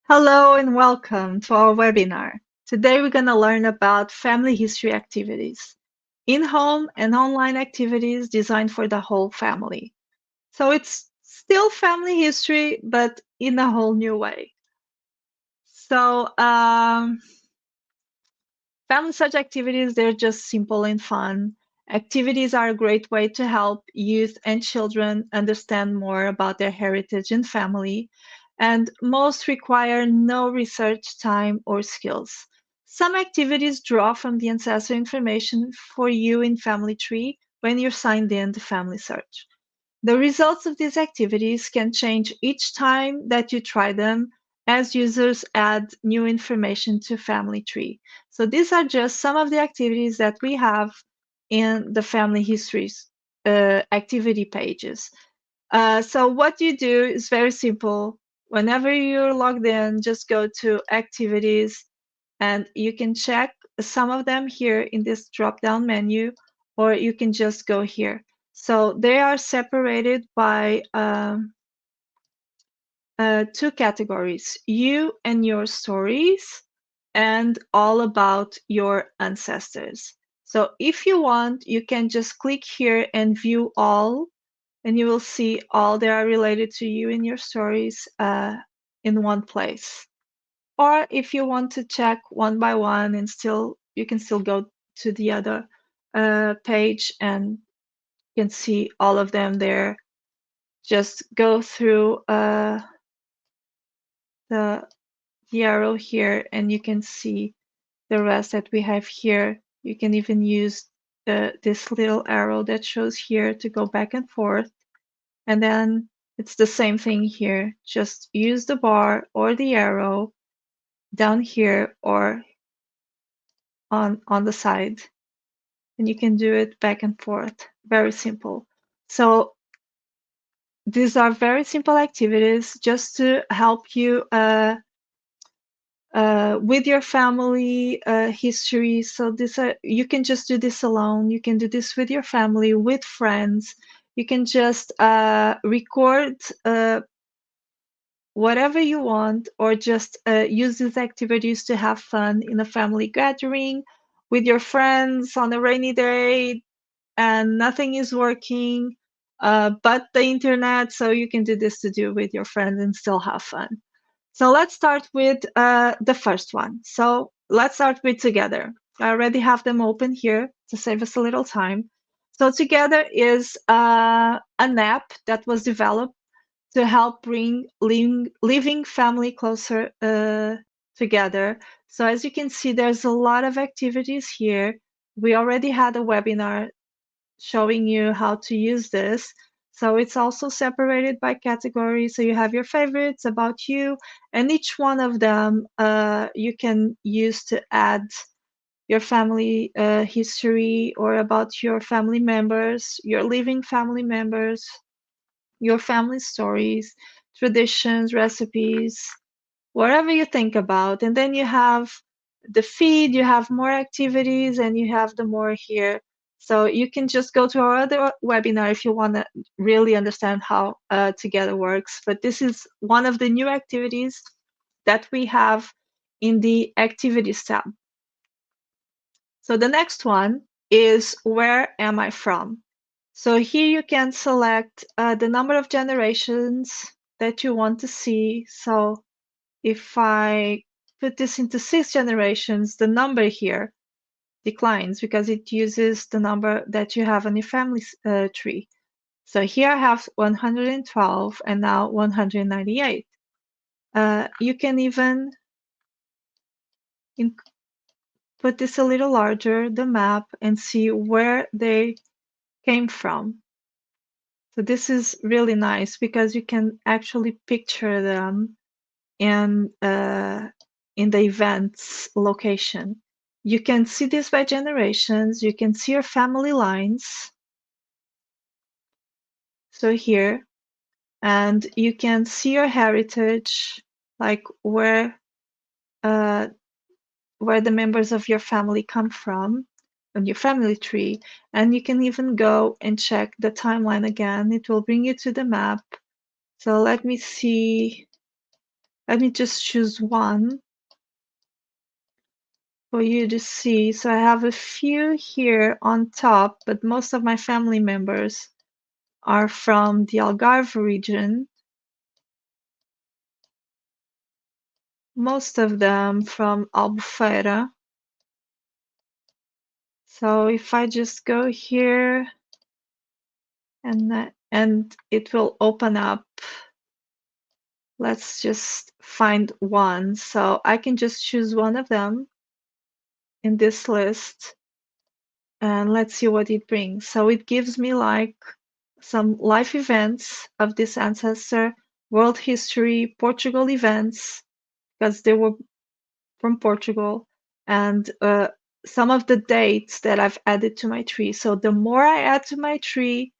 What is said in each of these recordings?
Hello and welcome to our webinar. Today we're going to learn about family history activities, in-home and online activities designed for the whole family. So it's still family history, but in a whole new way. So family search activities, they're just simple and fun. Activities are a great way to help youth and children understand more about their heritage and family, and most require no research time or skills. Some activities draw from the ancestor information for you in FamilyTree when you're signed in to FamilySearch. The results of these activities can change each time that you try them as users add new information to FamilyTree. So these are just some of the activities that we have in the family histories activity pages. So what you do is very simple. Whenever you're logged in, just go to activities and you can check some of them here in this drop-down menu, or you can just go here. So they are separated by two categories, you and your stories, and all about your ancestors. So if you want, you can just click here and view all, and you will see all that are related to you and your stories in one place. Or if you want to check one by one and you can still go to the other page and you can see all of them there. Just go through the arrow here and you can see the rest that we have here. You can even use this little arrow that shows here to go back and forth. And then it's the same thing here. Just use the bar or the arrow down here or on the side. And you can do it back and forth. Very simple. So these are very simple activities just to help you with your family history. So this you can just do this alone. You can do this with your family, with friends. You can just record whatever you want, or just use these activities to have fun in a family gathering with your friends on a rainy day and nothing is working but the internet. So you can do this to do with your friends and still have fun. So let's start with the first one. So let's start with Together. I already have them open here to save us a little time. So Together is an app that was developed to help bring living family closer together. So as you can see, there's a lot of activities here. We already had a webinar showing you how to use this. So it's also separated by category. So you have your favorites, about you, and each one of them you can use to add your family history, or about your family members, your living family members, your family stories, traditions, recipes, whatever you think about. And then you have the feed, you have more activities, and you have the more here. So you can just go to our other webinar if you want to really understand how Together works. But this is one of the new activities that we have in the Activities tab. So the next one is Where Am I From? So here you can select the number of generations that you want to see. So if I put this into 6 generations, the number here declines because it uses the number that you have on your family tree. So here I have 112 and now 198. You can even put this a little larger, the map, and see where they came from. So this is really nice because you can actually picture them in the event's location. You can see this by generations. You can see your family lines. So here, and you can see your heritage, like where the members of your family come from on your family tree. And you can even go and check the timeline again. It will bring you to the map. So let me see Let me just choose one for you to see. So I have a few here on top, but most of my family members are from the Algarve region. Most of them from Albufeira. So if I just go here and it will open up. Let's just find one. So I can just choose one of them in this list and let's see what it brings. So it gives me like some life events of this ancestor, world history, Portugal events, because they were from Portugal, and some of the dates that I've added to my tree. So the more I add to my tree,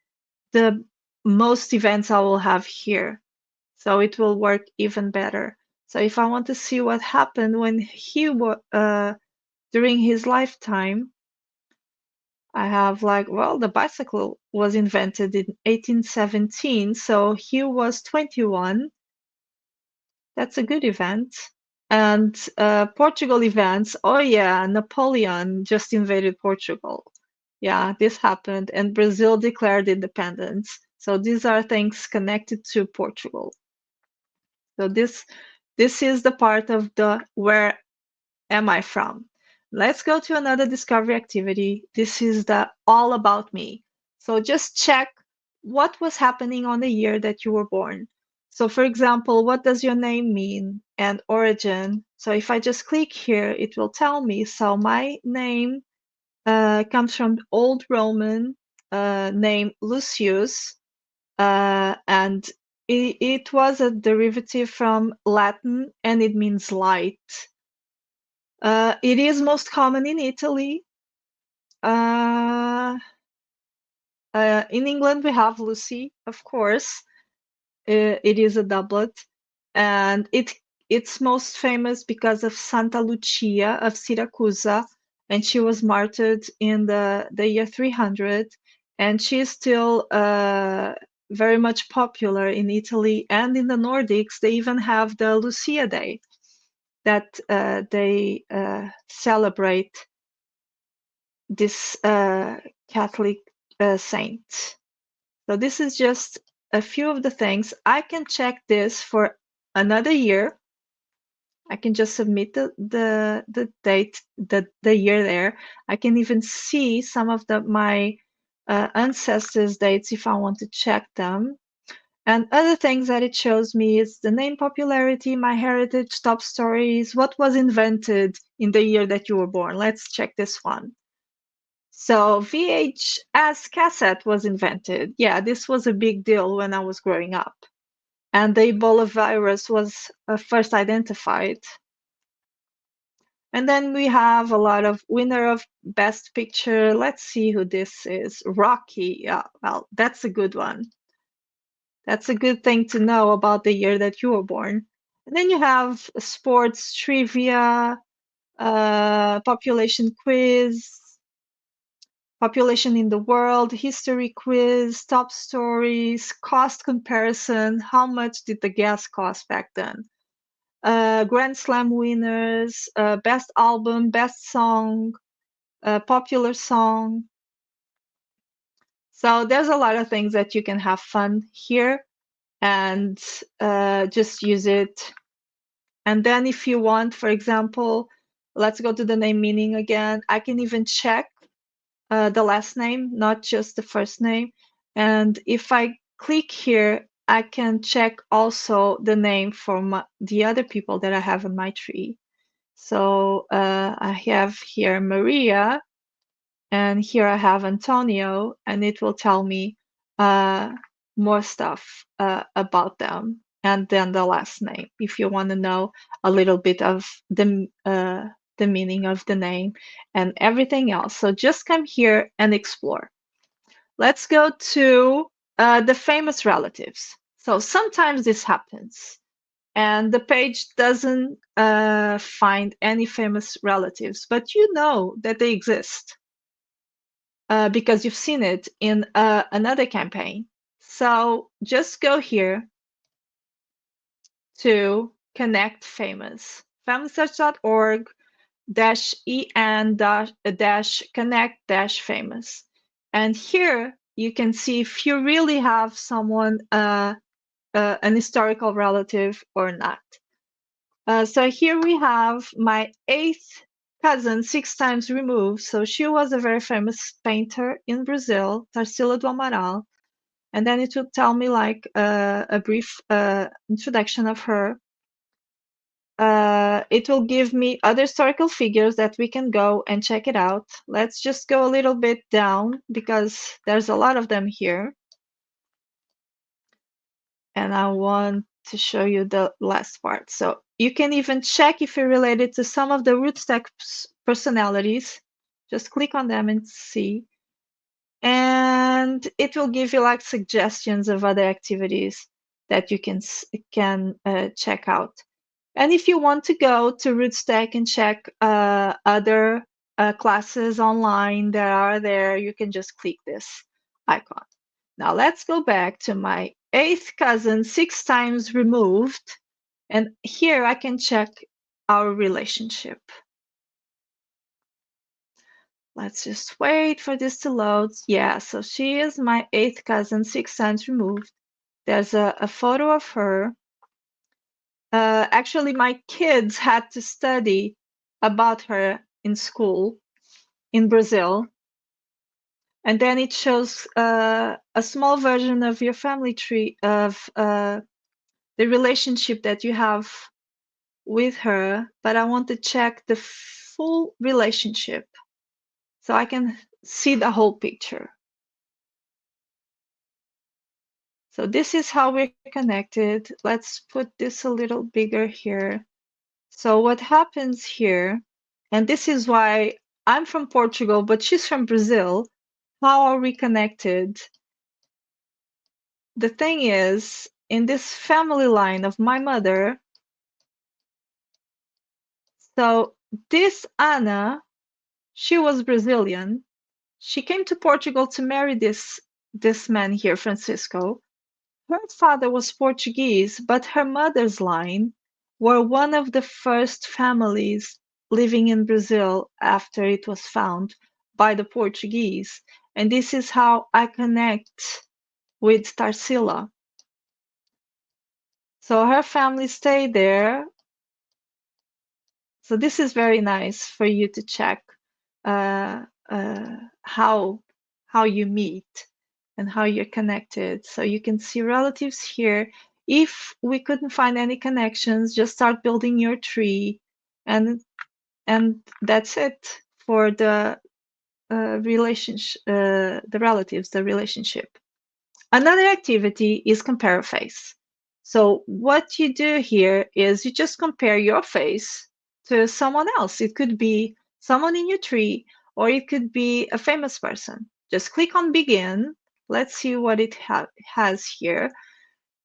the most events I will have here. So it will work even better. So if I want to see what happened when he was during his lifetime, I have like, well, the bicycle was invented in 1817, so he was 21. That's a good event. And Portugal events, oh yeah, Napoleon just invaded Portugal. Yeah, this happened, and Brazil declared independence. So these are things connected to Portugal. So this is the part of the where am I from? Let's go to another discovery activity. This is the all about me. So just check what was happening on the year that you were born. So for example, what does your name mean and origin? So if I just click here, it will tell me. So my name comes from Old Roman name Lucius, and it was a derivative from Latin and it means light. It is most common in Italy. Uh, in England, we have Lucy, of course. It is a doublet, and it's most famous because of Santa Lucia of Siracusa, and she was martyred in the year 300, and she is still very much popular in Italy and in the Nordics. They even have the Lucia Day that they celebrate this Catholic saint. So this is just a few of the things. I can check this for another year. I can just submit the date, the year there. I can even see some of my ancestors' dates if I want to check them. And other things that it shows me is the name popularity, my heritage, top stories, what was invented in the year that you were born. Let's check this one. So VHS cassette was invented. Yeah, this was a big deal when I was growing up. And the Ebola virus was first identified. And then we have a lot of winner of Best Picture. Let's see who this is. Rocky. Yeah, well, that's a good one. That's a good thing to know about the year that you were born. And then you have sports trivia, population quiz, population in the world, history quiz, top stories, cost comparison. How much did the gas cost back then? Grand Slam winners, best album, best song, popular song. So there's a lot of things that you can have fun here and just use it. And then if you want, for example, let's go to the name meaning again. I can even check the last name, not just the first name. And if I click here, I can check also the name for the other people that I have in my tree. So I have here Maria, and here I have Antonio, and it will tell me more stuff about them, and then the last name, if you want to know a little bit of the meaning of the name and everything else. So just come here and explore. Let's go to the famous relatives. So sometimes this happens and the page doesn't find any famous relatives, but you know that they exist because you've seen it in another campaign. So just go here to connect famous. FamilySearch.org -en-connect-famous. And here you can see if you really have someone, an historical relative or not. So here we have my 8th cousin, 6 times removed. So she was a very famous painter in Brazil, Tarsila do Amaral. And then it will tell me like a brief introduction of her. It will give me other historical figures that we can go and check it out. Let's just go a little bit down because there's a lot of them here. And I want to show you the last part. So you can even check if you're related to some of the rootstock personalities. Just click on them and see. And it will give you like suggestions of other activities that you can check out. And if you want to go to Rootstack and check other classes online that are there, you can just click this icon. Now let's go back to my 8th cousin, 6 times removed. And here I can check our relationship. Let's just wait for this to load. Yeah, so she is my 8th cousin, 6 times removed. There's a photo of her. Actually, my kids had to study about her in school in Brazil. And then it shows a small version of your family tree of the relationship that you have with her. But I want to check the full relationship so I can see the whole picture. So this is how we're connected. Let's put this a little bigger here. So what happens here, and this is why I'm from Portugal, but she's from Brazil. How are we connected? The thing is, in this family line of my mother, so this Anna, she was Brazilian. She came to Portugal to marry this man here, Francisco. Her father was Portuguese, but her mother's line were one of the first families living in Brazil after it was found by the Portuguese. And this is how I connect with Tarsila. So her family stayed there. So this is very nice for you to check uh, how you meet and how you're connected. So you can see relatives here. If we couldn't find any connections, just start building your tree, and that's it for the relationship, the relatives, the relationship. Another activity is compare a face. So what you do here is you just compare your face to someone else. It could be someone in your tree, or it could be a famous person. Just click on begin. Let's see what it has here.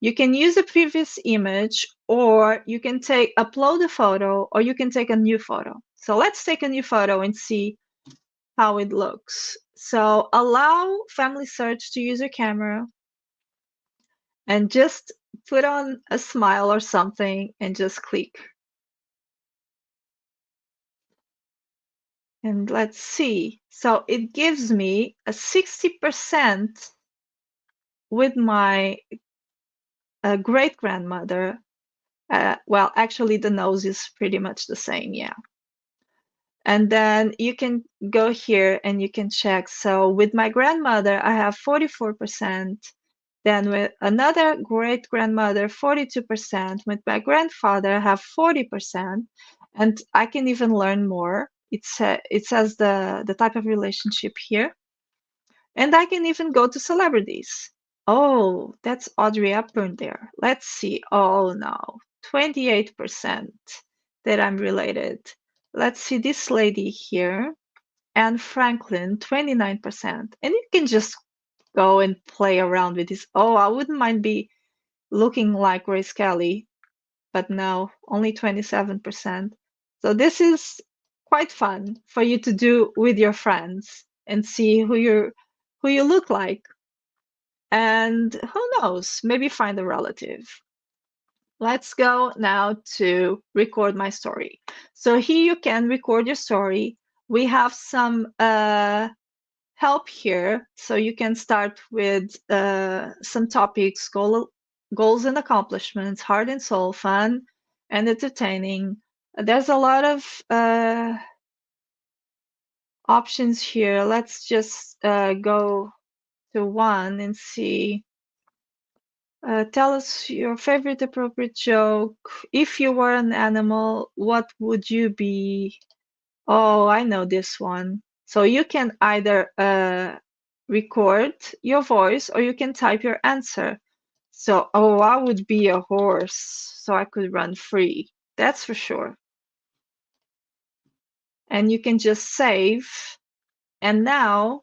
You can use a previous image, or you can upload a photo, or you can take a new photo. So let's take a new photo and see how it looks. So allow FamilySearch to use your camera and just put on a smile or something and just click. And let's see. So it gives me a 60% with my great grandmother. Well, actually, the nose is pretty much the same, yeah. And then you can go here and you can check. So with my grandmother, I have 44%. Then with another great grandmother, 42%. With my grandfather, I have 40%. And I can even learn more. It says the type of relationship here. And I can even go to celebrities. Oh, that's Audrey Hepburn there. Let's see. Oh no, 28% that I'm related. Let's see this lady here. Anne Franklin, 29%. And you can just go and play around with this. Oh, I wouldn't mind be looking like Grace Kelly, but no, only 27%. So this is quite fun for you to do with your friends and see who you look like. And who knows, maybe find a relative. Let's go now to record my story. So here you can record your story. We have some help here. So you can start with some topics, goals and accomplishments, heart and soul, fun and entertaining. There's a lot of options here. Let's just go to one and see. Tell us your favorite appropriate joke. If you were an animal, what would you be? Oh, I know this one. So you can either record your voice or you can type your answer. So, oh, I would be a horse so I could run free. That's for sure. And you can just save, and now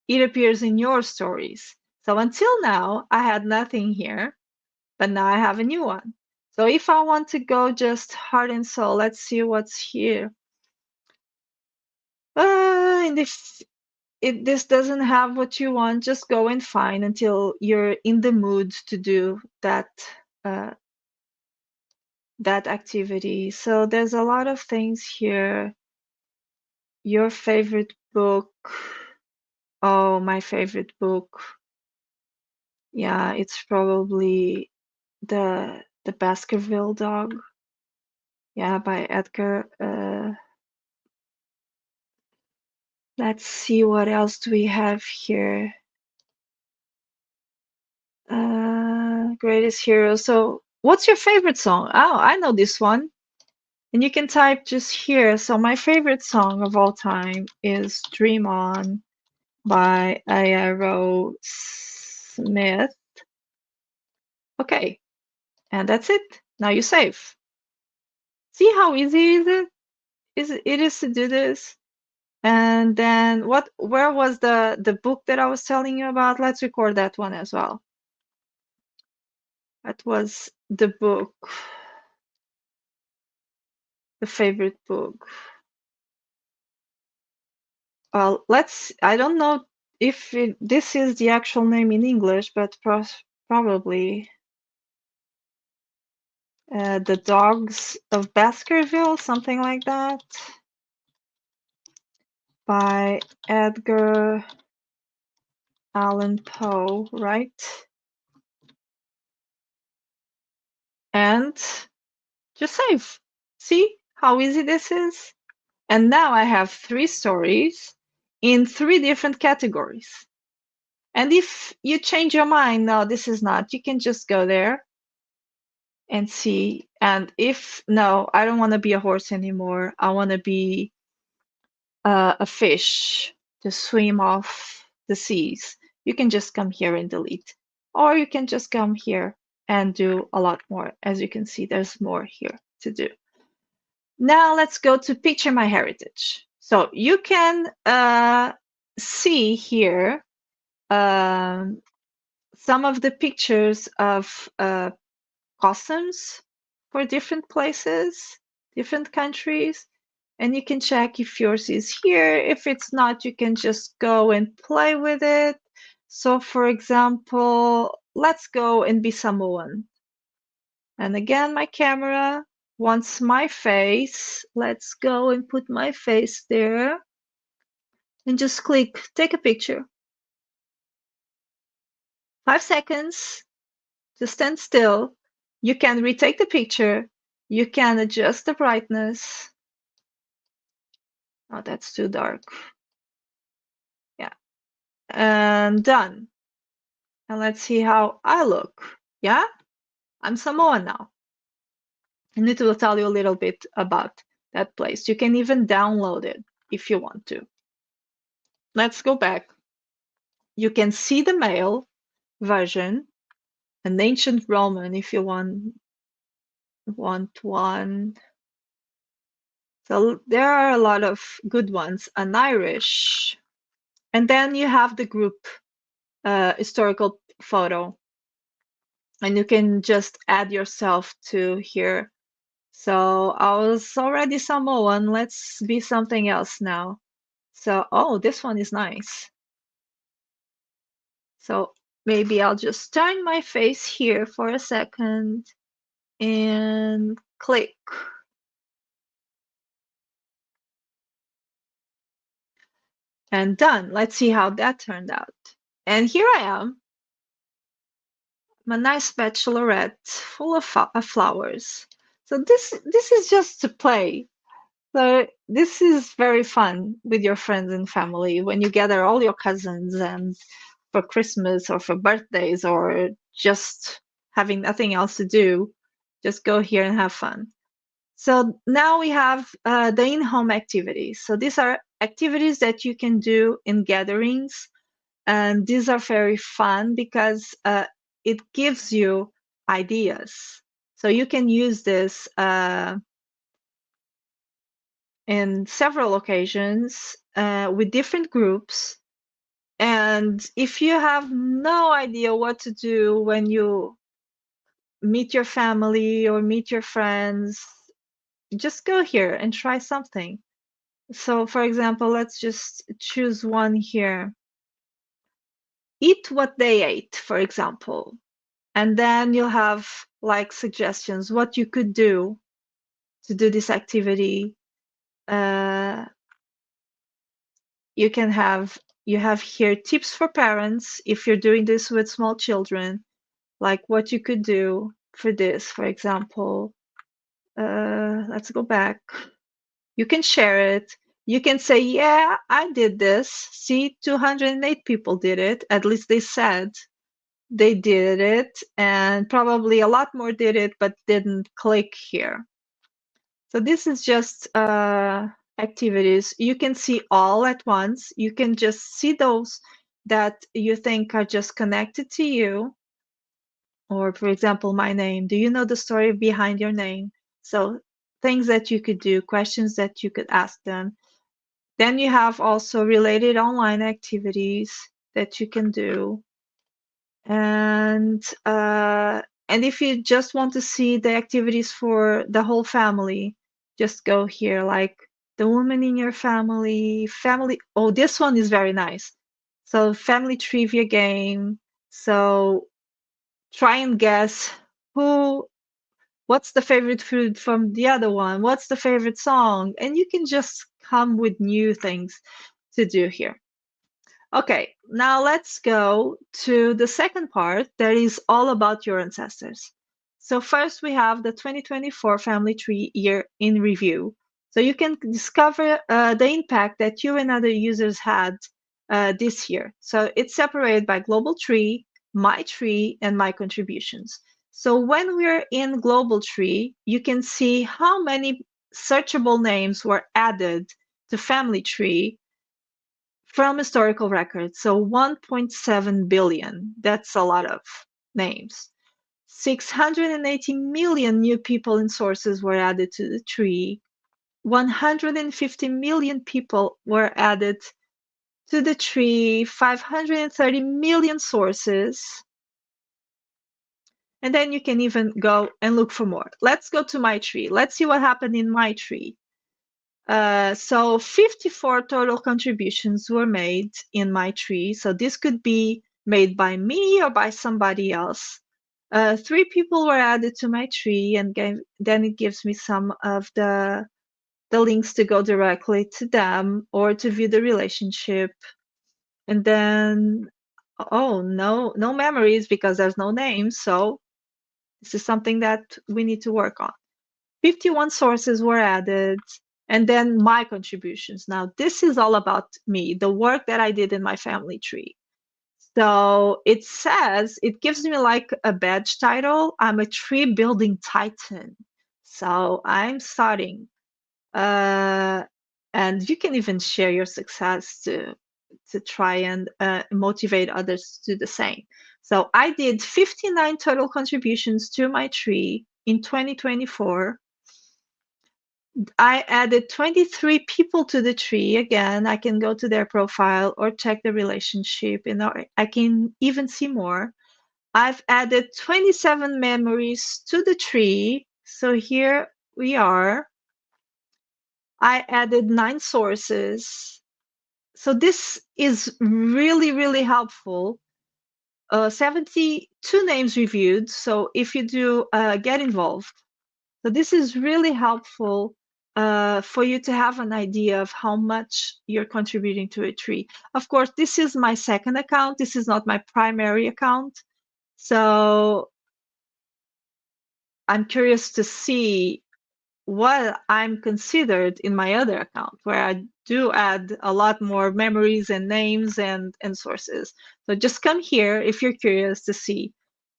it appears in your stories. So until now, I had nothing here, but now I have a new one. So if I want to go just heart and soul, let's see what's here. And if this doesn't have what you want, just go and find until you're in the mood to do that that activity. So there's a lot of things here. Your favorite book. Oh, my favorite book. Yeah, it's probably the Baskerville Dog. Yeah, by Edgar. Let's see what else do we have here. Greatest hero. So, what's your favorite song? Oh, I know this one. And you can type just here. So, my favorite song of all time is Dream On by Aerosmith. Okay, and that's it. Now you save. See how easy it is to do this? And then where was the book that I was telling you about? Let's record that one as well. That was the book, the favorite book. Well, I don't know if this is the actual name in English, but probably The Dogs of Baskerville, something like that, by Edgar Allan Poe, right? And just save. See how easy this is? And now I have 3 stories in 3 different categories. And if you change your mind, no, this is not, you can just go there and see. And if, no, I don't want to be a horse anymore. I want to be a fish to swim off the seas. You can just come here and delete. Or you can just come here and do a lot more. As you can see, there's more here to do. Now let's go to Picture My Heritage. So you can see here some of the pictures of customs for different places, different countries, and you can check if yours is here. If it's not, you can just go and play with it. So for example, let's go and be Samoan. And again, my camera wants my face. Let's go and put my face there. And just click, take a picture. 5 seconds, just stand still. You can retake the picture. You can adjust the brightness. Oh, that's too dark. Yeah. And done. And let's see how I look. Yeah? I'm Samoan now. And it will tell you a little bit about that place. You can even download it if you want to. Let's go back. You can see the male version, an ancient Roman if you want one. So there are a lot of good ones, an Irish. And then you have the group historical photo. And you can just add yourself to here. So I was already Samoan. Let's be something else now. So, oh, this one is nice. So maybe I'll just turn my face here for a second. and click. And done. Let's see how that turned out. And here I am, my nice bachelorette full of flowers. So this is just to play. So this is very fun with your friends and family when you gather all your cousins and for Christmas or for birthdays or just having nothing else to do, just go here and have fun. So now we have the in-home activities. So these are activities that you can do in gatherings, and these are very fun because it gives you ideas. So you can use this in several occasions with different groups. And if you have no idea what to do when you meet your family or meet your friends, just go here and try something. So, for example, let's just choose one here. Eat what they ate, for example. And then you'll have like suggestions what you could do to do this activity. Uh, you can have you have here tips for parents if you're doing this with small children, like what you could do for this, for example. Let's go back. You can share it. You can say, yeah, I did this. See, 208 people did it. At least they said they did it, and probably a lot more did it but didn't click here. So this is just activities. You can see all at once. You can just see those that you think are just connected to you. Or, for example, my name. Do you know the story behind your name? So things that you could do, questions that you could ask them. Then you have also related online activities that you can do. And if you just want to see the activities for the whole family, just go here, like the woman in your family. Oh, this one is very nice. So family trivia game. So try and guess who, what's the favorite food from the other one? What's the favorite song? And you can just come with new things to do here. Okay, now let's go to the second part that is all about your ancestors. So first we have the 2024 Family Tree Year in Review. So you can discover the impact that you and other users had this year. So it's separated by Global Tree, My Tree, and My Contributions. So when we're in Global Tree, you can see how many searchable names were added to Family Tree from historical records. So 1.7 billion, that's a lot of names. 680 million new people and sources were added to the tree. 150 million people were added to the tree, 530 million sources. And then you can even go and look for more. Let's go to my tree. Let's see what happened in my tree. So 54 total contributions were made in my tree. So this could be made by me or by somebody else. 3 people were added to my tree, and then it gives me some of the links to go directly to them or to view the relationship. And then, oh, no memories because there's no names. So this is something that we need to work on. 51 sources were added, and then my contributions. Now, this is all about me, the work that I did in my family tree. So it says, it gives me like a badge title. I'm a tree building titan. So I'm starting. And you can even share your success to try and motivate others to do the same. So I did 59 total contributions to my tree in 2024. I added 23 people to the tree. Again, I can go to their profile or check the relationship, and I can even see more. I've added 27 memories to the tree. So here we are. I added 9 sources. So this is really, really helpful 72 names reviewed. So if you do get involved, so this is really helpful for you to have an idea of how much you're contributing to a tree. Of course, this is my second account. This is not my primary account. So I'm curious to see what I'm considered in my other account, where I do add a lot more memories and names and sources. So just come here if you're curious to see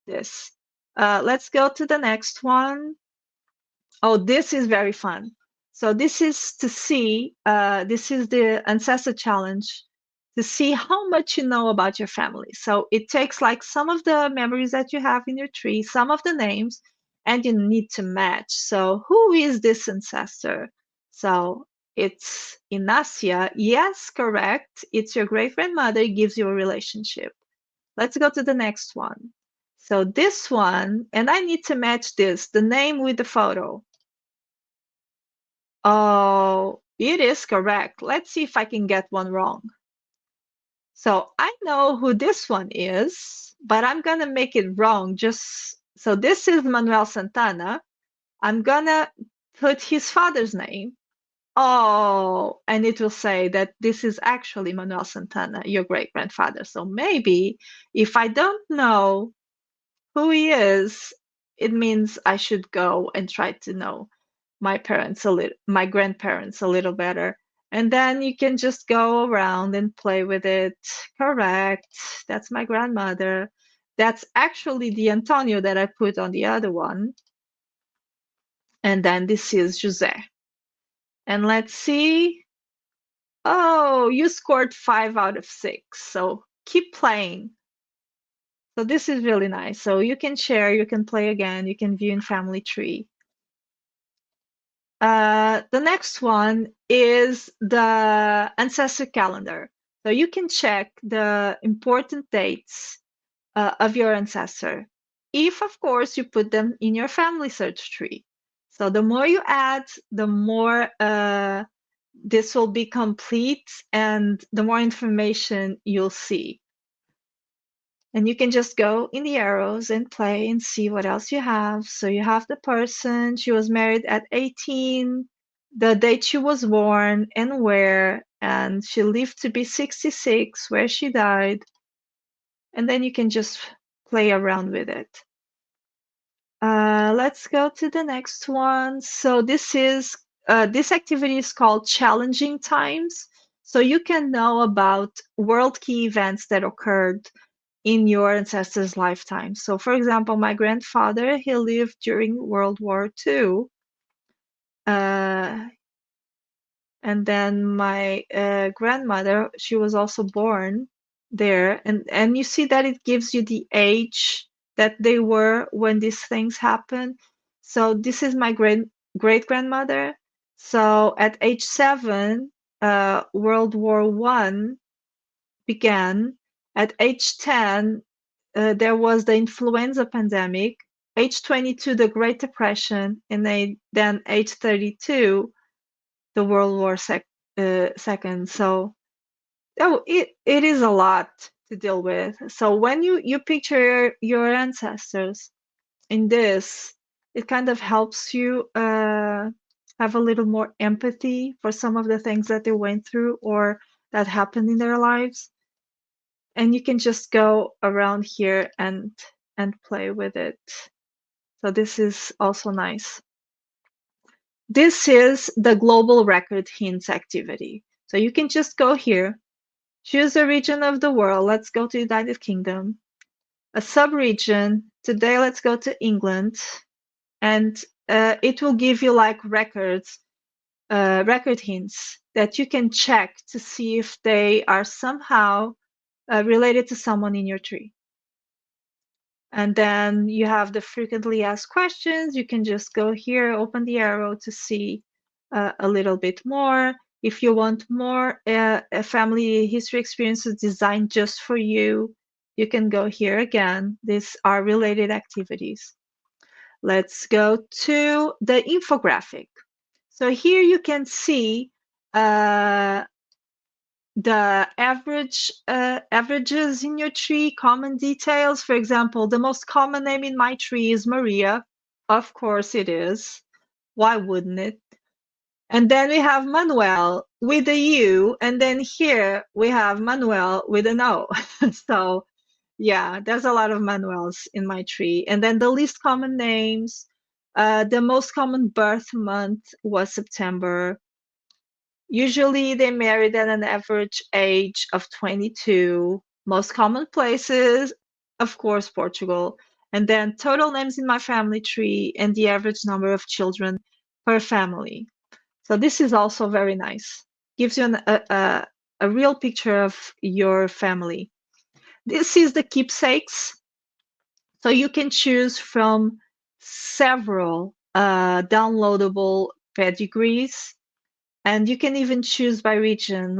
this. Let's go to the next one. Oh, this is very fun. So this is to see, this is the Ancestor Challenge, to see how much you know about your family. So it takes like some of the memories that you have in your tree, some of the names, and you need to match. So who is this ancestor? So it's Inacia. Yes, correct. It's your great grandmother. It gives you a relationship. Let's go to the next one. So this one, and I need to match this, the name with the photo. Oh, it is correct. Let's see if I can get one wrong. So I know who this one is, but I'm gonna make it wrong just so this is Manuel Santana. I'm gonna put his father's name. Oh, and it will say that this is actually Manuel Santana, your great grandfather. So maybe if I don't know who he is, it means I should go and try to know my grandparents a little better. And then you can just go around and play with it. Correct. That's my grandmother. That's actually the Antonio that I put on the other one. And then this is Jose. And let's see. Oh, you scored 5 out of 6. So keep playing. So this is really nice. So you can share, you can play again, you can view in FamilyTree. The next one is the ancestor calendar. So you can check the important dates of your ancestor, if of course you put them in your FamilySearch tree. So the more you add, the more this will be complete and the more information you'll see. And you can just go in the arrows and play and see what else you have. So you have the person, she was married at 18, the date she was born and where, and she lived to be 66, where she died. And then you can just play around with it. Let's go to the next one. So this activity is called Challenging Times. So you can know about world key events that occurred in your ancestor's lifetime. So, for example, my grandfather, he lived during World War II. And then my grandmother, she was also born there. And you see that it gives you the age that they were when these things happened. So this is my great grandmother. So at age 7, World War I began. At age 10, there was the influenza pandemic. Age 22, the Great Depression, and then age 32, the World War Second. So, oh, it is a lot to deal with. So when you picture your ancestors in this, it kind of helps you have a little more empathy for some of the things that they went through or that happened in their lives. And you can just go around here and play with it. So this is also nice. This is the global record hints activity. So you can just go here, choose a region of the world. Let's go to United Kingdom. A sub-region. Today, let's go to England. And it will give you like record hints that you can check to see if they are somehow related to someone in your tree. And then you have the frequently asked questions. You can just go here, open the arrow to see a little bit more. If you want more family history experiences designed just for you, you can go here again. These are related activities. Let's go to the infographic. So here you can see the averages in your tree, common details. For example, the most common name in my tree is Maria. Of course it is. Why wouldn't it? And then we have Manuel with a U, and then here we have Manuel with an O. So yeah, there's a lot of Manuels in my tree. And then the least common names, the most common birth month was September. Usually they married at an average age of 22. Most common places, of course, Portugal. And then total names in my family tree and the average number of children per family. So this is also very nice. Gives you a real picture of your family. This is the keepsakes. So you can choose from several downloadable pedigrees, and you can even choose by region.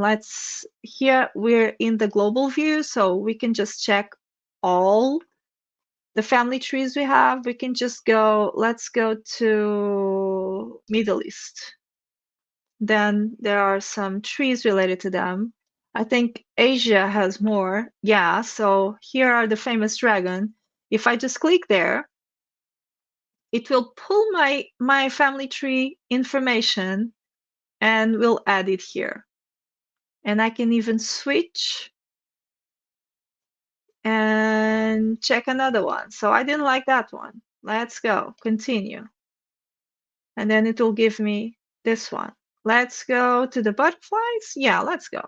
Here we're in the global view, so we can just check all the family trees we have. We can just let's go to Middle East. Then there are some trees related to them. I think Asia has more. Yeah, so here are the famous dragon. If I just click there, it will pull my family tree information and will add it here. And I can even switch and check another one. So I didn't like that one. Let's go, continue. And then it will give me this one. Let's go to the butterflies. Yeah, let's go.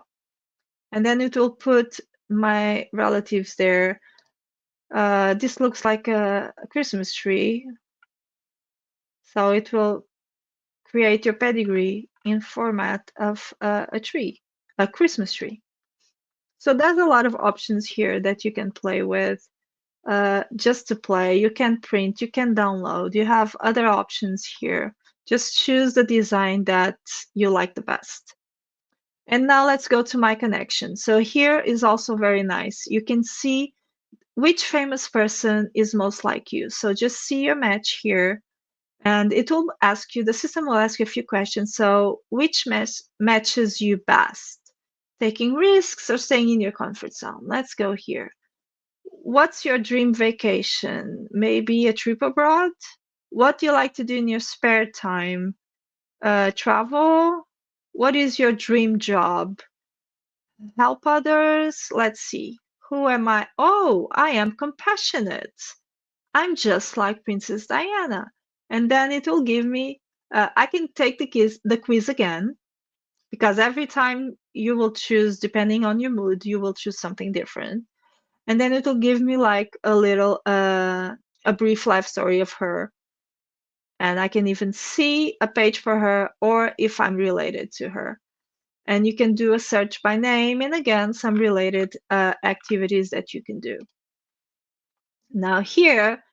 And then it will put my relatives there. This looks like a Christmas tree. So it will create your pedigree in format of a tree, a Christmas tree. So there's a lot of options here that you can play with. Just to play, you can print, you can download, you have other options here. Just choose the design that you like the best. And now let's go to my connection. So here is also very nice. You can see which famous person is most like you. So just see your match here, and it will ask you, the system will ask you a few questions. So which matches you best? Taking risks or staying in your comfort zone? Let's go here. What's your dream vacation? Maybe a trip abroad? What do you like to do in your spare time? Travel? What is your dream job? Help others? Let's see. Who am I? Oh, I am compassionate. I'm just like Princess Diana. And then it will give me, I can take the quiz again, because every time you will choose, depending on your mood, you will choose something different. And then it will give me like a brief life story of her. And I can even see a page for her, or if I'm related to her. And you can do a search by name, and again, some related activities that you can do. Now here,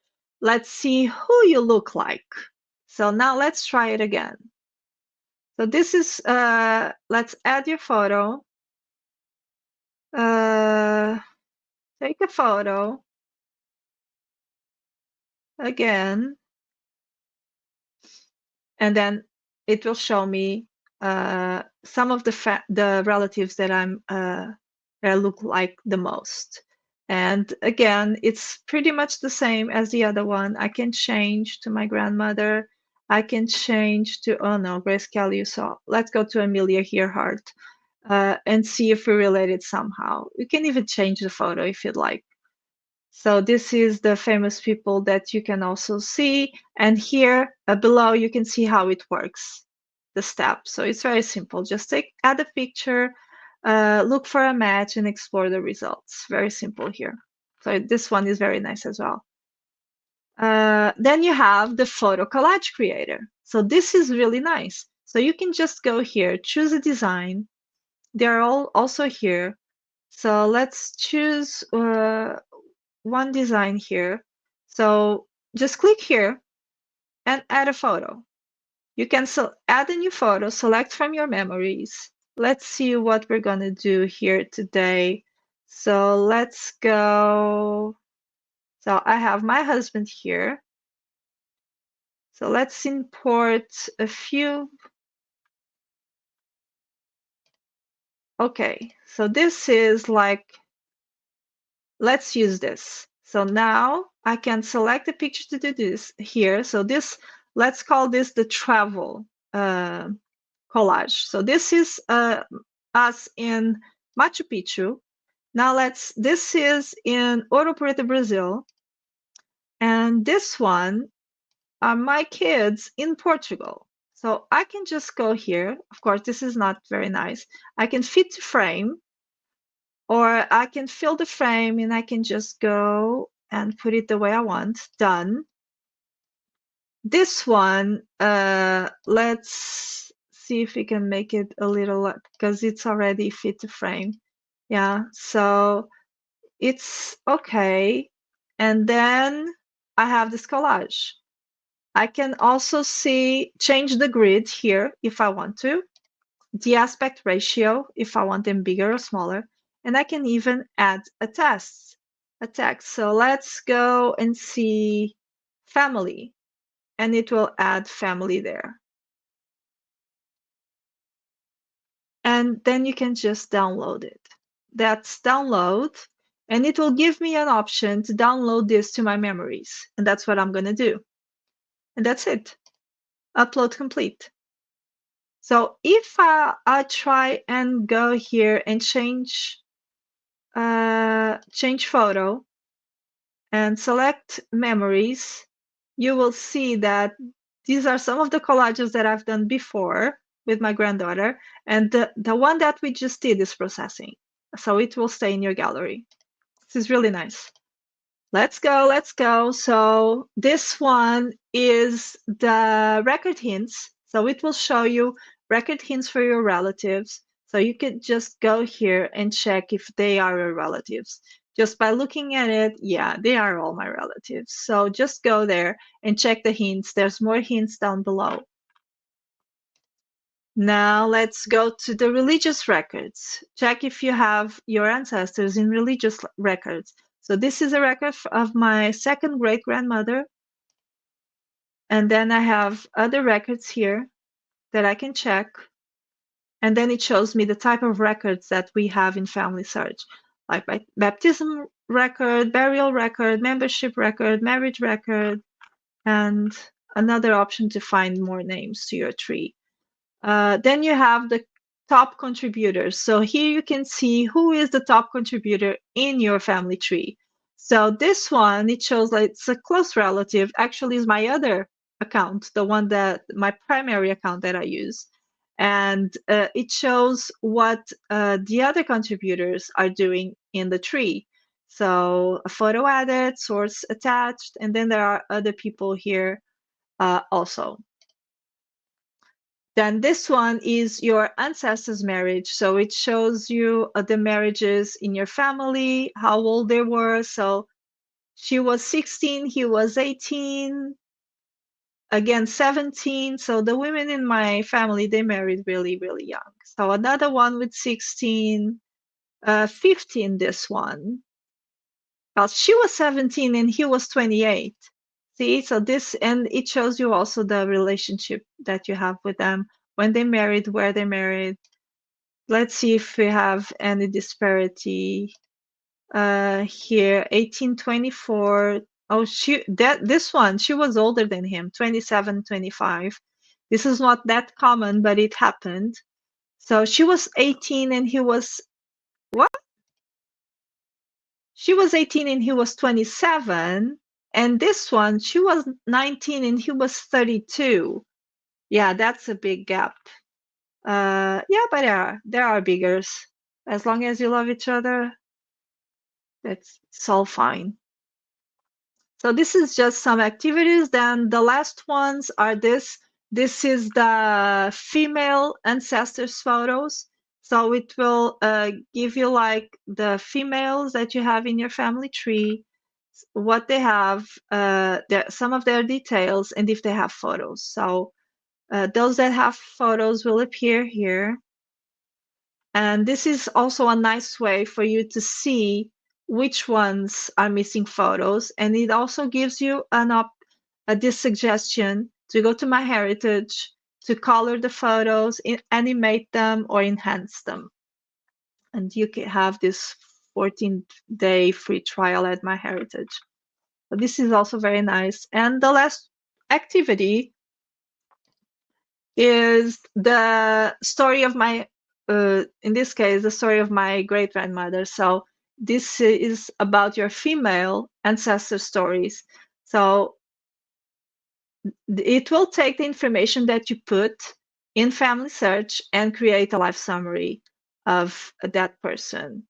let's see who you look like. So now let's try it again. So this is, let's add your photo. Take a photo again, and then it will show me some of the relatives that that I look like the most. And again, it's pretty much the same as the other one. I can change to my grandmother. I can change to, oh no, Grace Kelly you saw. Let's go to Amelia Earhart and see if we're related somehow. You can even change the photo if you'd like. So this is the famous people that you can also see. And here below, you can see how it works, the steps. So it's very simple. Just add a picture, look for a match, and explore the results. Very simple here. So this one is very nice as well. Then you have the photo collage creator. So this is really nice. So you can just go here, choose a design. They're all also here. So let's choose one design here. So just click here and add a photo. You can add a new photo, select from your memories. Let's see what we're going to do here today. So let's go. So I have my husband here. So let's import a few. Okay, so this is like, let's use this. So now I can select the picture to do this here. So this, let's call this the travel uh, collage. So this is us in Machu Picchu. Now this is in Ouro Preto, Brazil. And this one are my kids in Portugal. So I can just go here. Of course, this is not very nice. I can fit to frame, or I can fill the frame and I can just go and put it the way I want. Done. This one, let's see if we can make it a little, because it's already fit to frame. Yeah, so it's okay. And then I have this collage. I can also change the grid here if I want to, the aspect ratio if I want them bigger or smaller, and I can even add a text. So let's go and see family, and it will add family there. And then you can just download it. That's download, and it will give me an option to download this to my memories, and that's what I'm going to do. And that's it. Upload complete. So if I try and go here and change photo and select memories, you will see that these are some of the collages that I've done before with my granddaughter, and the one that we just did is processing. So it will stay in your gallery. This is really nice. Let's go. So this one is the record hints. So it will show you record hints for your relatives. So you could just go here and check if they are your relatives. Just by looking at it, yeah, they are all my relatives. So just go there and check the hints. There's more hints down below. Now let's go to the religious records. Check if you have your ancestors in religious records. So this is a record of my second great grandmother. And then I have other records here that I can check. And then it shows me the type of records that we have in FamilySearch, like baptism record, burial record, membership record, marriage record, and another option to find more names to your tree. Then you have the top contributors. So here you can see who is the top contributor in your family tree. So this one, it shows like it's a close relative, actually is my other account, the one that my primary account that I use. And it shows what the other contributors are doing in the tree. So a photo added, source attached, and then there are other people here also. Then this one is your ancestors' marriage. So it shows you the marriages in your family, how old they were. So she was 16, he was 18, again 17. So the women in my family, they married really, really young. So another one with 16, 15, this one. Well, she was 17 and he was 28. See, so this, and it shows you also the relationship that you have with them, when they married, where they married. Let's see if we have any disparity here. 1824. Oh, this one, she was older than him, 27, 25. This is not that common, but it happened. So she was 18 and he was what? She was 18 and he was 27. And this one, she was 19 and he was 32. Yeah, that's a big gap. Yeah, but there are biggers. As long as you love each other, it's all fine. So this is just some activities. Then the last ones are this. This is the female ancestors photos. So it will give you like the females that you have in your family tree, what they have, some of their details, and if they have photos. So those that have photos will appear here. And this is also a nice way for you to see which ones are missing photos. And it also gives you this suggestion to go to My Heritage, to color the photos, animate them, or enhance them. and you can have this 14-day free trial at MyHeritage. So this is also very nice. And the last activity is the story of my, in this case, the story of my great grandmother. So this is about your female ancestor stories. So it will take the information that you put in FamilySearch and create a life summary of that person.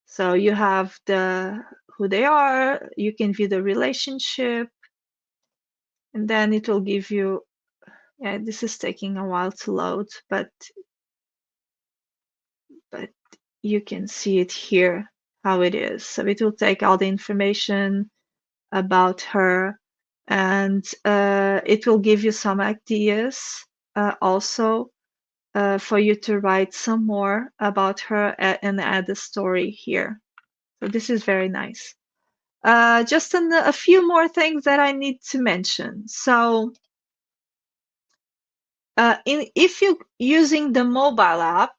So you have who they are, you can view the relationship, and then it will give you, yeah, this is taking a while to load, but you can see it here how it is. So it will take all the information about her, and it will give you some ideas also for you to write some more about her and add a story here. So this is very nice. Just a few more things that I need to mention. So if you're using the mobile app,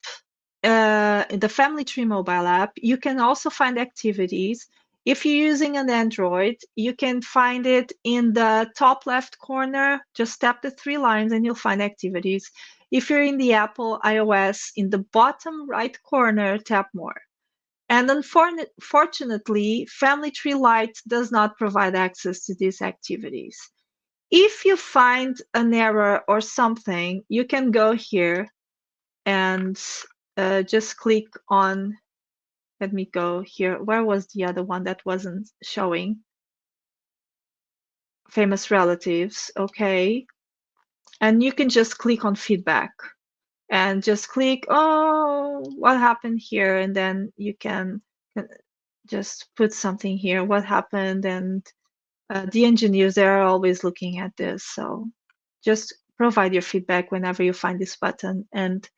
the FamilyTree mobile app, you can also find activities. If you're using an Android, you can find it in the top left corner. Just tap the three lines and you'll find activities. If you're in the Apple iOS, in the bottom right corner, tap more. And unfortunately, FamilyTree Lite does not provide access to these activities. If you find an error or something, you can go here and just click on, let me go here. Where was the other one that wasn't showing? Famous relatives, okay. And you can just click on feedback and just click, oh, what happened here? And then you can just put something here, what happened? And the engineers, they're always looking at this. So just provide your feedback whenever you find this button and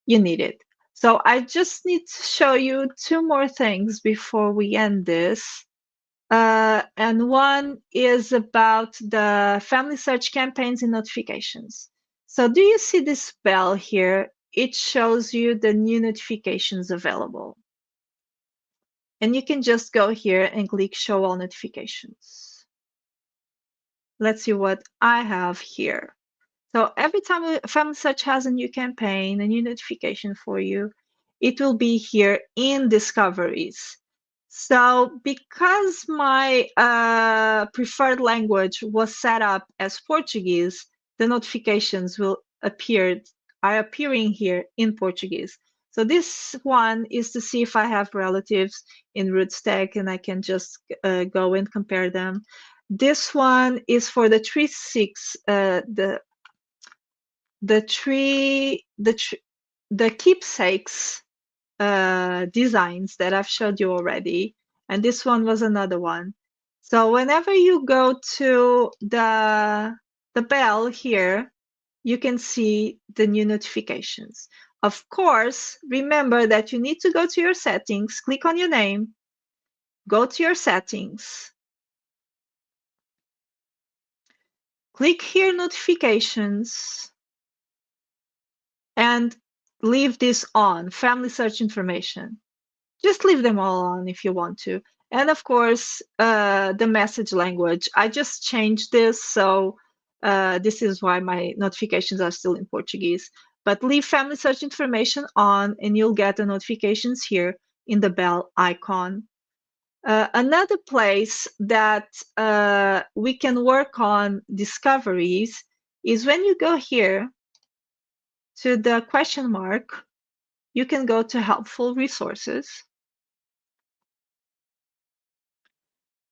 you need it. So I just need to show you two more things before we end this. And one is about the FamilySearch campaigns and notifications. So do you see this bell here? It shows you the new notifications available. And you can just go here and click Show All Notifications. Let's see what I have here. So every time FamilySearch has a new campaign, a new notification for you, it will be here in Discoveries. So because my preferred language was set up as Portuguese, the notifications are appearing here in Portuguese. So this one is to see if I have relatives in Rootstack, and I can just go and compare them. This one is for the tree six, the keepsakes designs that I've showed you already, and this one was another one. So whenever you go to the bell here, you can see the new notifications. Of course, remember that you need to go to your settings, click on your name, go to your settings, click here notifications, and leave this on, FamilySearch information. Just leave them all on if you want to. And of course, the message language. I just changed this, so this is why my notifications are still in Portuguese. But leave FamilySearch information on, and you'll get the notifications here in the bell icon. Another place that we can work on discoveries is when you go here to the question mark, you can go to helpful resources.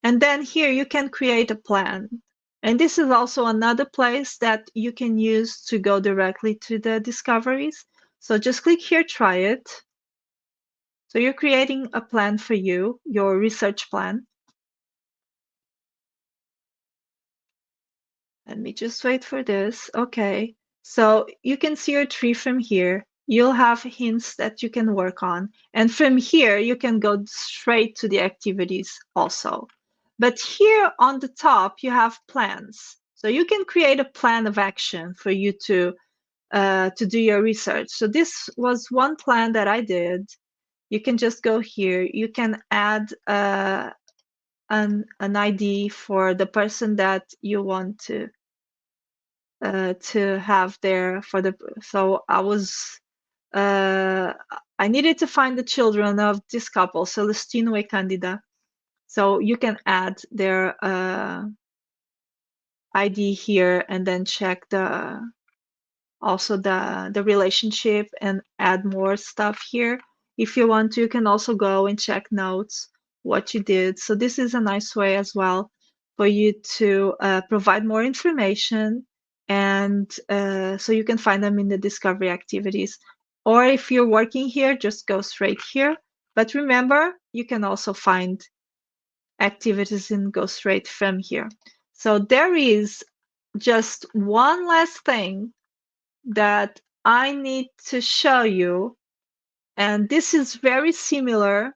And then here you can create a plan. And this is also another place that you can use to go directly to the discoveries. So just click here, try it. So you're creating a plan for you, your research plan. Let me just wait for this. Okay. So you can see your tree from here. You'll have hints that you can work on. And from here, you can go straight to the activities also. But here on the top, you have plans. So you can create a plan of action for you to do your research. So this was one plan that I did. you can just go here. You can add an ID for the person that you want to have there for the. So uh, I needed to find the children of this couple, Celestino and Candida. So you can add their ID here and then check also the relationship and add more stuff here. If you want to, you can also go and check notes, what you did. So this is a nice way as well for you to provide more information, and so you can find them in the discovery activities. Or if you're working here, just go straight here. But remember, you can also find activities and go straight from here. So there is just one last thing that I need to show you, and this is very similar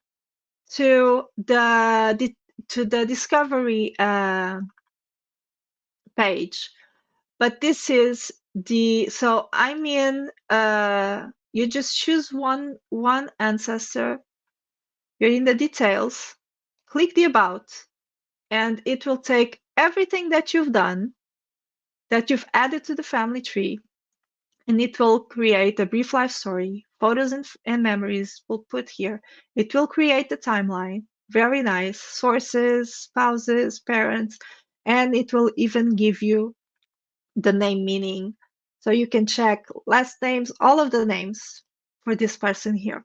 to the discovery page, but this is so you just choose one ancestor. You're in the details, click the about, and it will take everything that you've done, that you've added to the family tree, and it will create a brief life story, photos and memories we'll put here. It will create the timeline, very nice, sources, spouses, parents, and it will even give you the name meaning. So you can check last names, all of the names for this person here.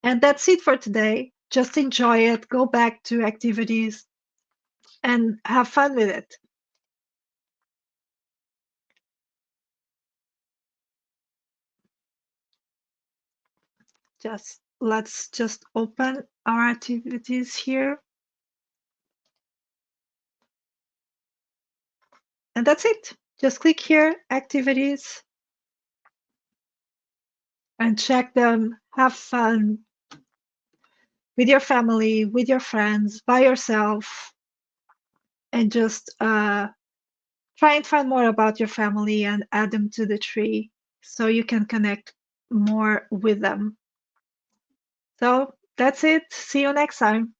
And that's it for today. Just enjoy it, go back to activities, and have fun with it. Let's just open our activities here. And that's it. Just click here, activities, and check them. Have fun with your family, with your friends, by yourself, and just try and find more about your family and add them to the tree so you can connect more with them. So that's it. See you next time.